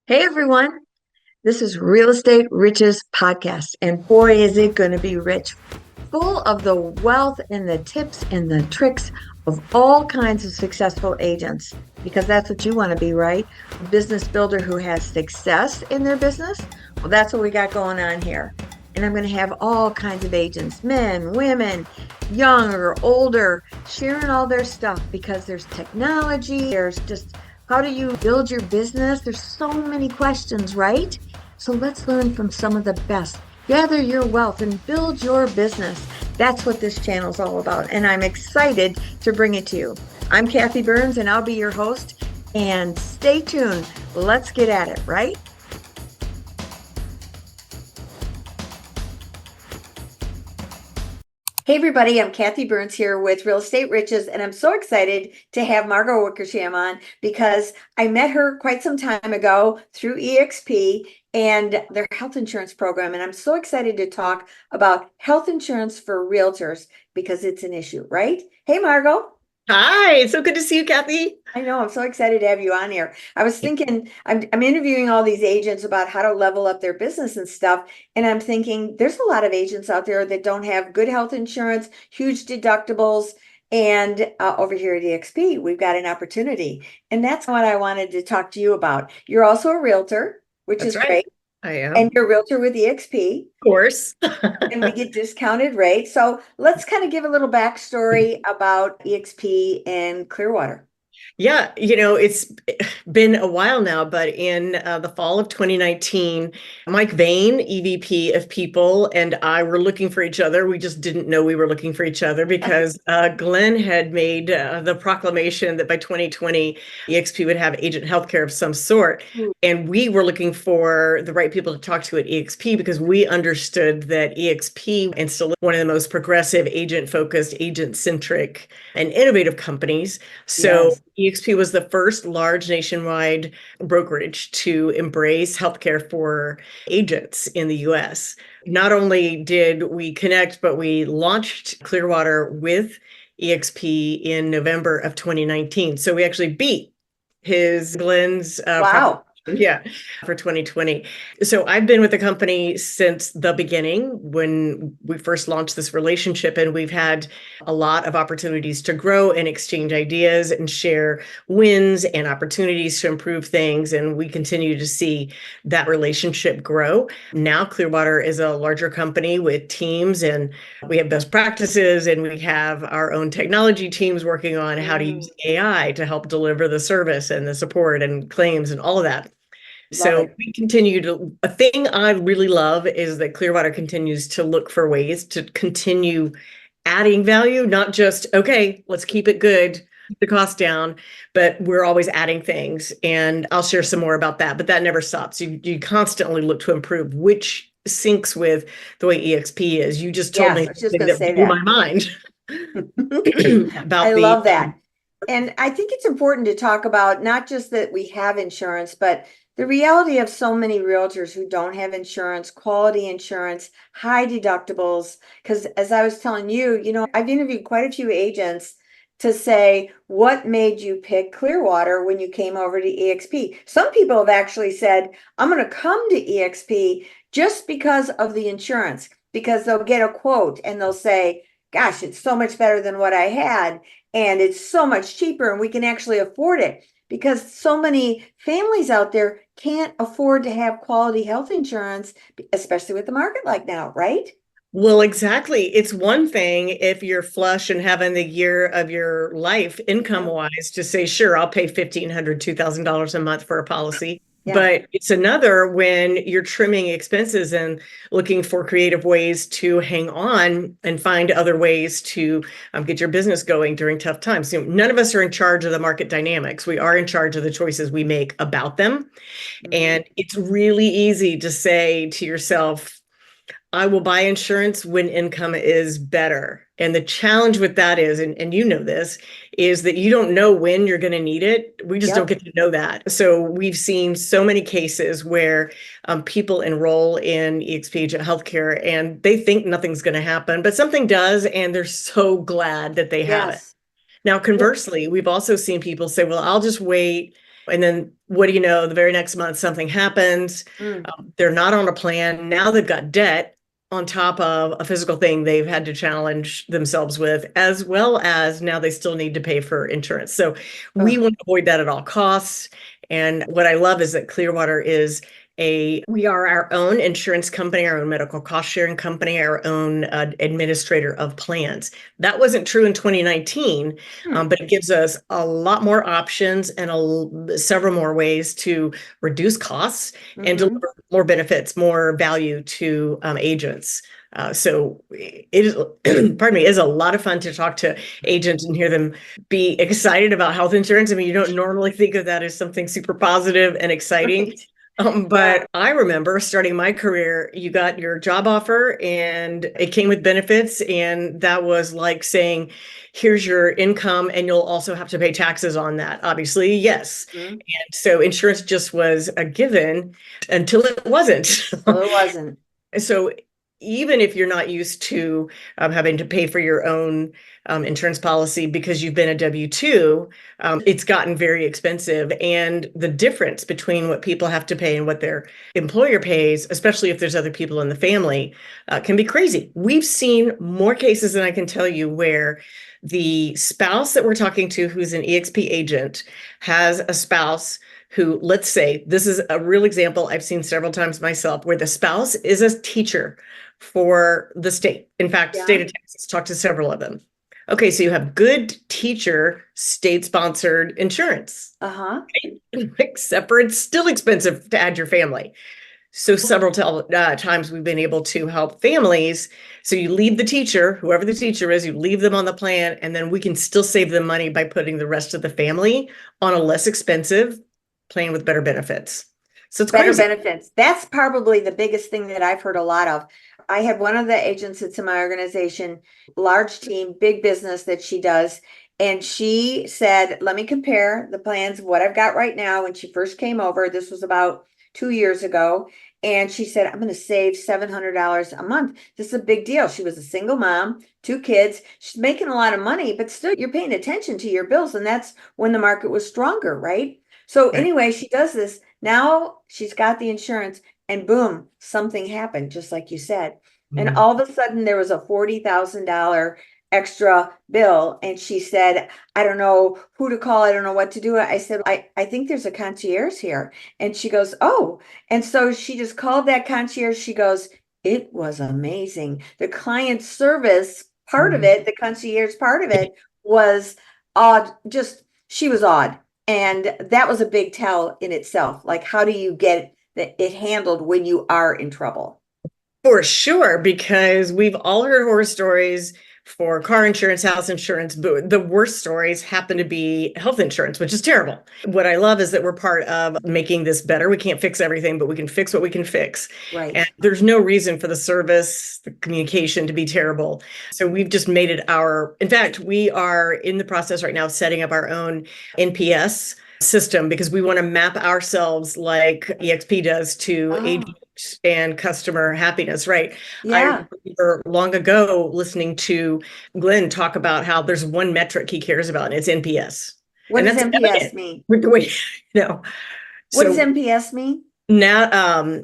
Hey everyone, this is Real Estate Riches Podcast, and boy, is it going to be rich, full of the wealth and the tips and the tricks of all kinds of successful agents, because that's what you want to be, right? A business builder who has success in their business. Well, that's what we got going on here. And I'm going to have all kinds of agents, men, women, young or older, sharing all their stuff because there's technology, there's just how do you build your business? There's so many questions, right? So let's learn from some of the best. Gather your wealth and build your business. That's what this channel is all about. And I'm excited to bring it to you. I'm Kathy Byrnes and I'll be your host. And stay tuned. Let's get at it, right? Hey everybody, I'm Kathy Byrnes here with Real Estate Riches, and I'm so excited to have Margo Wickersham on because I met her quite some time ago through eXp and their health insurance program. And I'm so excited to talk about health insurance for realtors because it's an issue, right? Hey Margo. Hi, so good to see you, Kathy. I know, I'm so excited to have you on here. I was thinking, I'm interviewing all these agents about how to level up their business and stuff. And I'm thinking there's a lot of agents out there that don't have good health insurance, huge deductibles. And over here at eXp, we've got an opportunity. And that's what I wanted to talk to you about. You're also a realtor, which That's is right. great. I am, And of you're a realtor with eXp. course. And we get discounted rates. So let's kind of give a little backstory about eXp and Clearwater. Yeah, it's been a while now, but in the fall of 2019, Mike Vane, EVP of People, and I were looking for each other. We just didn't know we were looking for each other because Glenn had made the proclamation that by 2020, eXp would have agent healthcare of some sort. And we were looking for the right people to talk to at eXp because we understood that eXp and still one of the most progressive, agent-focused, agent-centric, and innovative companies. So Yes. eXp was the first large nationwide brokerage to embrace healthcare for agents in the US. Not only did we connect, but we launched Clearwater with eXp in November of 2019. So we actually beat Glenn's Wow. yeah, for 2020. So I've been with the company since the beginning when we first launched this relationship, and we've had a lot of opportunities to grow and exchange ideas and share wins and opportunities to improve things. And we continue to see that relationship grow. Now, Clearwater is a larger company with teams, and we have best practices, and we have our own technology teams working on how to use AI to help deliver the service and the support and claims and all of that. Love So it. we continue to, a thing I really love is that Clearwater continues to look for ways to continue adding value, not just, okay, let's keep it good, keep the cost down, but we're always adding things. And I'll share some more about that, but that never stops. You constantly look to improve, which syncs with the way eXp is. You just told Yes, me I was just something going to that say blew my that. mind I about the love that. And I think it's important to talk about not just that we have insurance, but the reality of so many realtors who don't have insurance, quality insurance, high deductibles. Because as I was telling you, I've interviewed quite a few agents to say, what made you pick Clearwater when you came over to eXp? Some people have actually said, I'm going to come to eXp just because of the insurance, because they'll get a quote and they'll say, gosh, it's so much better than what I had. And it's so much cheaper and we can actually afford it because so many families out there can't afford to have quality health insurance, especially with the market like now, right? Well, exactly. It's one thing if you're flush and having the year of your life income Yeah. wise to say, sure, I'll pay $1,500, $2,000 a month for a policy. Yeah. But it's another when you're trimming expenses and looking for creative ways to hang on and find other ways to get your business going during tough times. None of us are in charge of the market dynamics. We are in charge of the choices we make about them. Mhm. And it's really easy to say to yourself, I will buy insurance when income is better. And the challenge with that is, and you know this, is that you don't know when you're going to need it. We just don't Yep. get to know that. So we've seen so many cases where people enroll in eXp Agent Healthcare and they think nothing's going to happen, but something does, and they're so glad that they have it. Yes. Now, Yeah. conversely, we've also seen people say, well, I'll just wait. And then what do you know? The very next month, something happens. Mm. They're not on a plan. Now they've got debt on top of a physical thing they've had to challenge themselves with, as well as now they still need to pay for insurance. So we Ugh. want to avoid that at all costs. And what I love is that Clearwater is we are our own insurance company, our own medical cost sharing company, our own administrator of plans. That wasn't true in 2019, Hmm. but it gives us a lot more options and several more ways to reduce costs and Mm-hmm. deliver more benefits, more value to agents. So it is, pardon me, it is a lot of fun to talk to agents and hear them be excited about health insurance. I mean, you don't normally think of that as something super positive and exciting. Right. Yeah. But I remember starting my career, you got your job offer and it came with benefits. And that was like saying, here's your income, and you'll also have to pay taxes on that. Obviously, yes. Mhm. And so insurance just was a given until it wasn't. Well, it wasn't. So even if you're not used to having to pay for your own insurance policy because you've been a W-2, it's gotten very expensive. And the difference between what people have to pay and what their employer pays, especially if there's other people in the family, can be crazy. We've seen more cases than I can tell you where the spouse that we're talking to, who's an eXp agent, has a spouse who, let's say, this is a real example I've seen several times myself, where the spouse is a teacher for the state. In fact, Yeah. state of Texas, talked to several of them. Okay, so you have good teacher state-sponsored insurance, Uh-huh. except for it's still expensive to add your family. So several times we've been able to help families. So you leave the teacher, whoever the teacher is, you leave them on the plan, and then we can still save them money by putting the rest of the family on a less expensive plan with better benefits. So it's Better crazy. benefits. That's probably the biggest thing that I've heard a lot of. I had one of the agents that's in my organization, large team, big business that she does. And she said, let me compare the plans of what I've got right now. When she first came over, this was about 2 years ago. And she said, I'm going to save $700 a month. This is a big deal. She was a single mom, 2 kids. She's making a lot of money, but still you're paying attention to your bills. And that's when the market was stronger, right? So Right. anyway, she does this. Now she's got the insurance and boom, something happened, just like you said. And Mhm. all of a sudden there was a $40,000 extra bill. And she said, I don't know who to call. I don't know what to do. I said, I think there's a concierge here. And she goes, oh. And so she just called that concierge. She goes, it was amazing. The client service part of Mhm. it, the concierge part of it was odd. Just, she was odd. And that was a big tell in itself. Like, how do you get it handled when you are in trouble? For sure, because we've all heard horror stories for car insurance, house insurance, but the worst stories happen to be health insurance, which is terrible. What I love is that we're part of making this better. We can't fix everything, but we can fix what we can fix. Right. And there's no reason for the service, the communication to be terrible. So we've just made it in fact, we are in the process right now of setting up our own NPS system because we want to map ourselves like eXp does to Oh, agent and customer happiness, right? I yeah. remember long ago listening to Glenn talk about how there's one metric he cares about, and it's NPS. What And does that's NPS evident mean? with the way, you know. What does So NPS mean? now,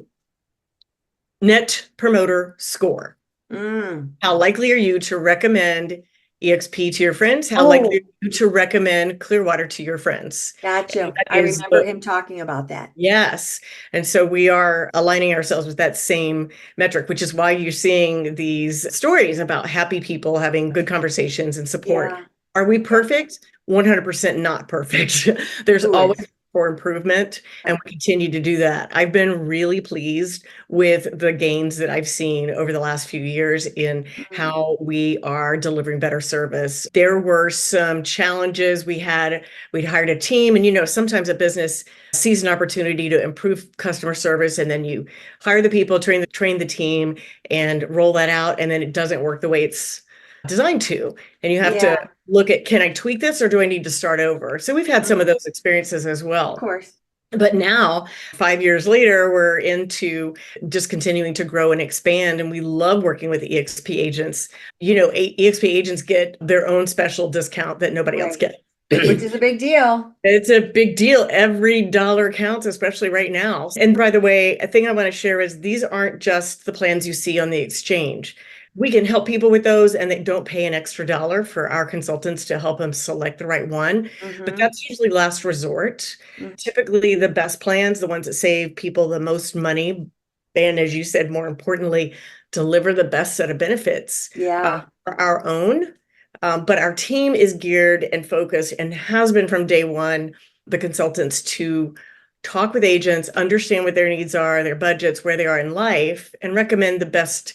net promoter score. Mm. How likely are you to recommend eXp to your friends? How likely Oh, are you to recommend Clearwater to your friends? And gotcha. that I is remember him talking about that. yes. And so we are aligning ourselves with that same metric, which is why you're seeing these stories about happy people having good conversations and support. Yeah. Are we Yeah. perfect? 100% not perfect. There's Who always is? for improvement, and we continue to do that. I've been really pleased with the gains that I've seen over the last few years in Mm. how we are delivering better service. There were some challenges. We'd hired a team, and sometimes a business sees an opportunity to improve customer service, and then you hire the people, train the team, and roll that out, and then it doesn't work the way it's designed to. And you have to Yeah, look at, can I tweak this or do I need to start over? So we've had some of mm, those experiences as of well. course. But now, 5 years later, we're into just continuing to grow and expand. And we love working with eXp agents. EXP agents get their own special discount that nobody else Right. gets. Which is a big deal. It's a big deal. Every dollar counts, especially right now. And by the way, a thing I want to share is these aren't just the plans you see on the exchange. We can help people with those, and they don't pay an extra dollar for our consultants to help them select the right one. But Mm-hmm. that's usually last resort. Typically, the best plans, the ones that save people the most money, and as you said, more importantly, deliver the best set of benefits Yeah. for our own. But our team is geared and focused and has been from day one, the consultants, to talk with agents, understand what their needs are, their budgets, where they are in life, and recommend the best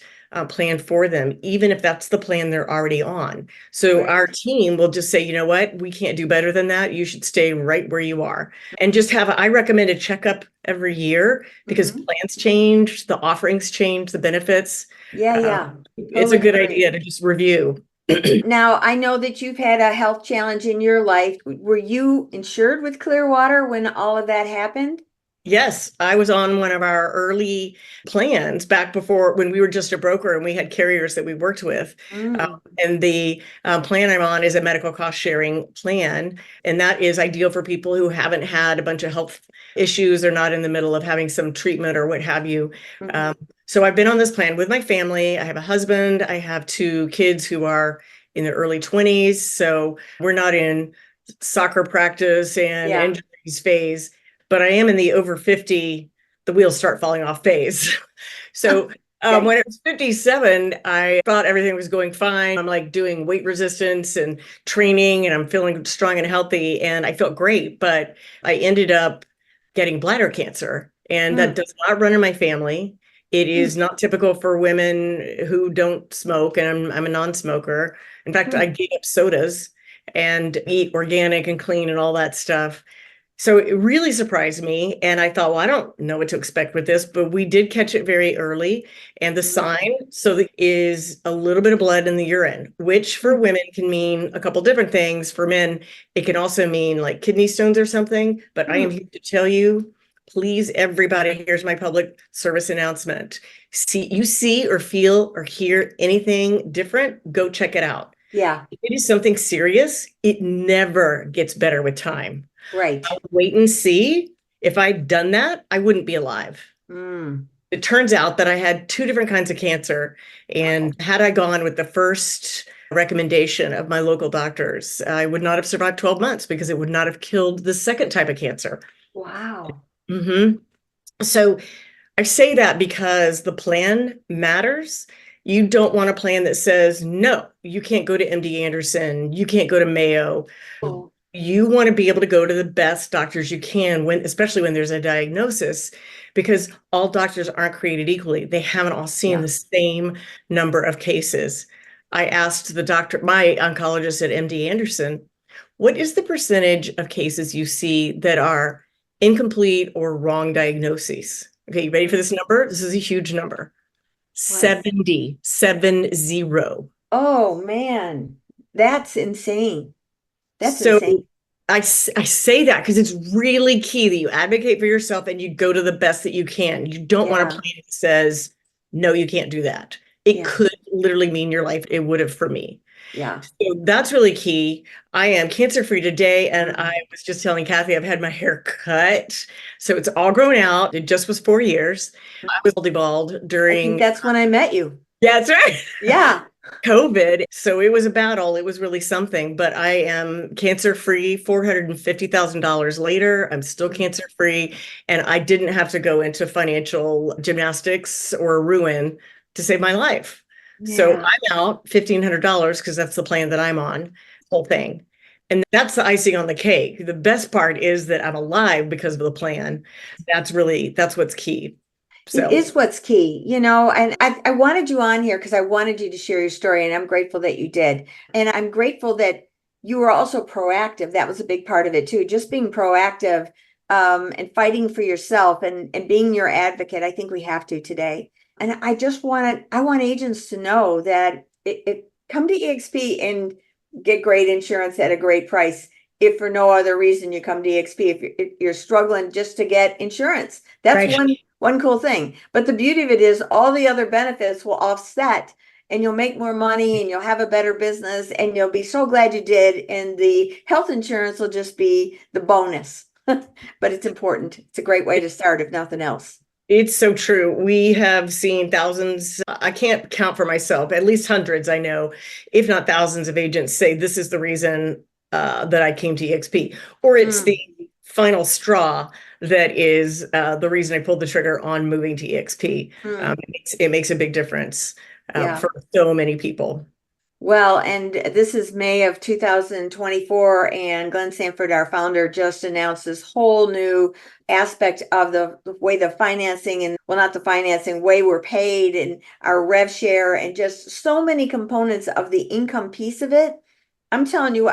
plan for them, even if that's the plan they're already on. So Right. our team will just say, you know what, we can't do better than that. You should stay right where you are. And just I recommend a checkup every year because Mm-hmm. plans change, the offerings change, the benefits. Yeah. It's a Totally good agree. idea to just review. Now, I know that you've had a health challenge in your life. Were you insured with Clearwater when all of that happened? Yes, I was on one of our early plans back before when we were just a broker and we had carriers that we worked with. Mm. And the plan I'm on is a medical cost sharing plan. And that is ideal for people who haven't had a bunch of health issues or not in the middle of having some treatment or what have you. Mhm. Um, so I've been on this plan with my family. I have a husband, I have two kids who are in their early 20s. So we're not in soccer practice and Yeah. injuries phase, but I am in the over 50, the wheels start falling off phase. So Okay. when it was 57, I thought everything was going fine. I'm like doing weight resistance and training, and I'm feeling strong and healthy, and I felt great. But I ended up getting bladder cancer, and that Mm. does not run in my family. It is Mm. not typical for women who don't smoke, and I'm a non-smoker. In fact, I Mm. gave up sodas and eat organic and clean and all that stuff. So it really surprised me. And I thought, well, I don't know what to expect with this, but we did catch it very early. And the Mm. sign is a little bit of blood in the urine, which for Mm. women can mean a couple different things. For men, it can also mean like kidney stones or something. But I am Mm. here to tell you, please, everybody, here's my public service announcement. See or feel or hear anything different, go check it out. Yeah. If it is something serious, it never gets better with time. Right. I'll wait and see. If I'd done that, I wouldn't be alive. Mm. It turns out that I had two different kinds of cancer. Wow. And had I gone with the first recommendation of my local doctors, I would not have survived 12 months because it would not have killed the second type of cancer. Wow. hmm So I say that because the plan matters. You don't want a plan that says, no, you can't go to MD Anderson, you can't go to Mayo. Oh. You want to be able to go to the best doctors you can when, especially when there's a diagnosis, because all doctors aren't created equally. They haven't all seen Yeah. the same number of cases. I asked the doctor, my oncologist at MD Anderson, what is the percentage of cases you see that are incomplete or wrong diagnoses? Okay, you ready for this number? This is a huge number. What? 70. Oh man. That's insane. That's So insane. I say that because it's really key that you advocate for yourself and you go to the best that you can. You don't want a Yeah. plan that says, no, you can't do that. It Yeah. could literally mean your life. It would have for me. Yeah. So that's really key. I am cancer free today. And I Mm. was just telling Kathy, I've had my hair cut. So it's all grown out. It just was 4 years. I was bald I think during, that's when I met you. yeah, that's right. Yeah. COVID. So it was a battle. It was really something, but I am cancer free $450,000 later. I'm still Mm. cancer free. And I didn't have to go into financial gymnastics or ruin to save my life. So Yeah. I'm out $1,500 because that's the plan that I'm on, whole thing. And that's the icing on the cake. The best part is that I'm alive because of the plan. That's what's key. It So is what's key, and I wanted you on here because I wanted you to share your story, and I'm grateful that you did. And I'm grateful that you were also proactive. That was a big part of it too, just being proactive, and fighting for yourself and being your advocate. I think we have to today. And I want agents to know that come to eXp and get great insurance at a great price. If for no other reason you come to eXp, if you're struggling just to get insurance, that's right. one cool thing. But the beauty of it is all the other benefits will offset and you'll make more money and you'll have a better business and you'll be so glad you did. And the health insurance will just be the bonus. But it's important. It's a great way to start, if nothing else. It's so true. We have seen thousands, I can't count for myself, at least hundreds, I know, if not thousands of agents say this is the reason that I came to eXp, or it's the final straw that is the reason I pulled the trigger on moving to eXp. It makes a big difference for so many people. Well, and this is May of 2024, and Glenn Sanford, our founder, just announced this whole new aspect of the way the financing and, well, not the financing, way we're paid and our rev share and just so many components of the income piece of it. I'm telling you,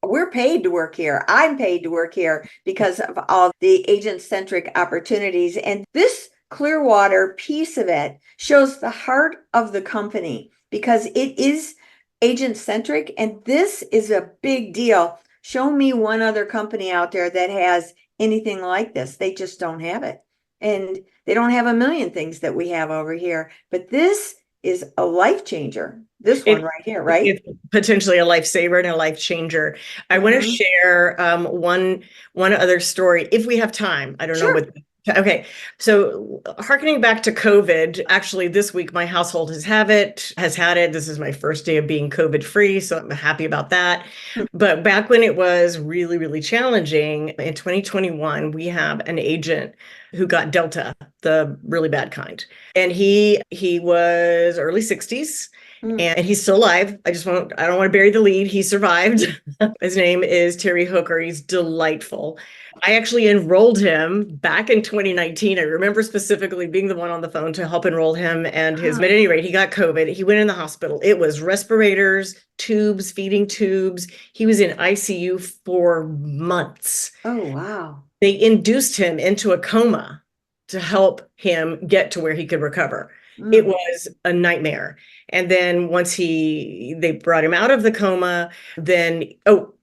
we're paid to work here. I'm paid to work here because of all the agent-centric opportunities. And this Clearwater piece of it shows the heart of the company because it is agent-centric, and this is a big deal. Show me one other company out there that has anything like this. They just don't have it. And they don't have a million things that we have over here. But this is a life changer. This one right here, right? It's potentially a lifesaver and a life changer. I want to share one other story if we have time. I don't know what. Okay, so harkening back to COVID, actually this week my household has had it. This is my first day of being COVID free, so I'm happy about that. But back when it was really, really challenging in 2021, we have an agent who got Delta, the really bad kind. And he was early 60s. And he's still alive. I don't want to bury the lead. He survived. His name is Terry Hooker. He's delightful. I actually enrolled him back in 2019. I remember specifically being the one on the phone to help enroll him. And at any rate, he got COVID. He went in the hospital. It was respirators, tubes, feeding tubes. He was in ICU for months. Oh, wow. They induced him into a coma to help him get to where he could recover. It was a nightmare. And then once they brought him out of the coma, then,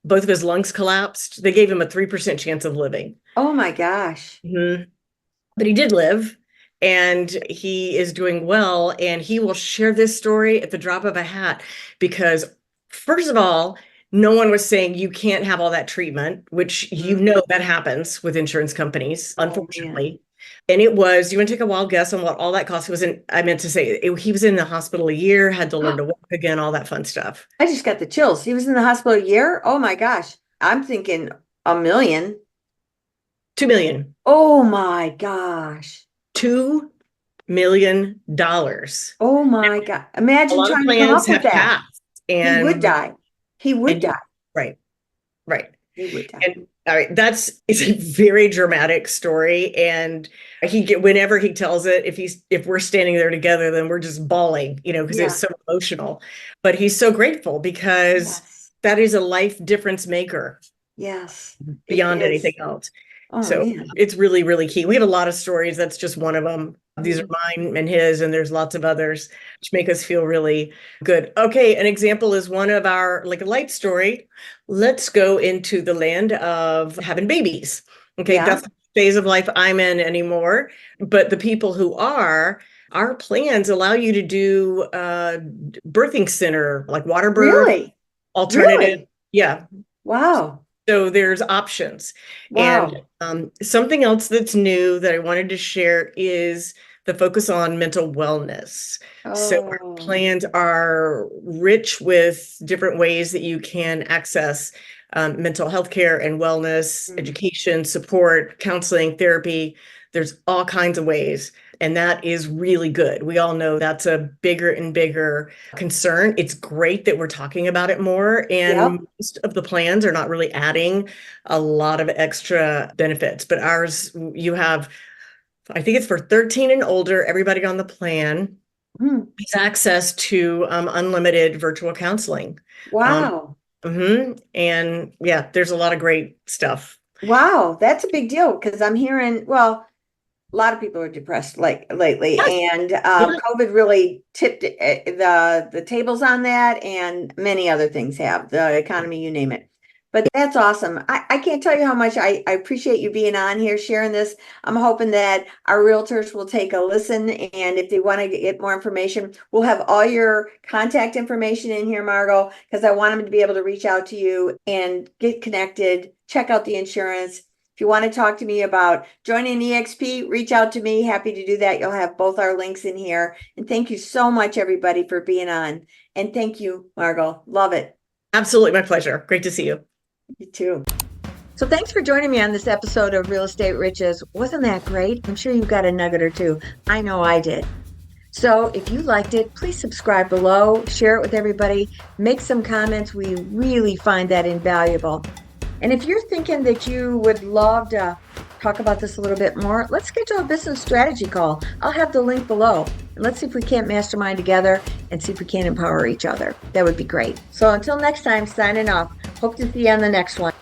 both of his lungs collapsed. They gave him a 3% chance of living. Oh my gosh. But he did live, and he is doing well. And he will share this story at the drop of a hat because, first of all, no one was saying you can't have all that treatment, which that happens with insurance companies, unfortunately. And it was, you want to take a wild guess on what all that cost? I meant to say, he was in the hospital a year, had to learn to walk again, all that fun stuff. I just got the chills. He was in the hospital a year? Oh my gosh. I'm thinking $1 million. $2 million. Oh my gosh. $2 million. Oh my God. Imagine trying to come up with that. And he would die. He would die. Right. He would die. And all right, it's a very dramatic story. And whenever he tells it, if we're standing there together, then we're just bawling, because it's so emotional. But he's so grateful because that is a life difference maker. Yes. Beyond anything else. So it's really, really key. We have a lot of stories. That's just one of them. These are mine and his, and there's lots of others which make us feel really good. Okay, an example is one of our, like a light story. Let's go into the land of having babies. Okay, that's the phase of life I'm in anymore. But the people who are, our plans allow you to do birthing center, like water birth, alternative. Really? Yeah. Wow. So there's options. Wow. And something else that's new that I wanted to share is the focus on mental wellness. So our plans are rich with different ways that you can access mental health care and wellness, education, support, counseling, therapy. There's all kinds of ways. And that is really good. We all know that's a bigger and bigger concern. It's great that we're talking about it more. And most of the plans are not really adding a lot of extra benefits. But ours, you have, I think it's for 13 and older, everybody on the plan has access to unlimited virtual counseling. Wow. And there's a lot of great stuff. Wow. That's a big deal because I'm hearing, a lot of people are depressed lately, and COVID really tipped the tables on that, and many other things have, the economy, you name it. But that's awesome. I can't tell you how much I appreciate you being on here, sharing this. I'm hoping that our realtors will take a listen. And if they want to get more information, we'll have all your contact information in here, Margo, because I want them to be able to reach out to you and get connected, check out the insurance. If you want to talk to me about joining eXp, reach out to me. Happy to do that. You'll have both our links in here. And thank you so much, everybody, for being on. And thank you, Margo. Love it. Absolutely, my pleasure. Great to see you. You too. So thanks for joining me on this episode of Real Estate Riches. Wasn't that great? I'm sure you got a nugget or two. I know I did. So if you liked it, please subscribe below, share it with everybody, make some comments. We really find that invaluable. And if you're thinking that you would love to talk about this a little bit more, let's schedule a business strategy call. I'll have the link below. And let's see if we can't mastermind together and see if we can empower each other. That would be great. So until next time, signing off. Hope to see you on the next one.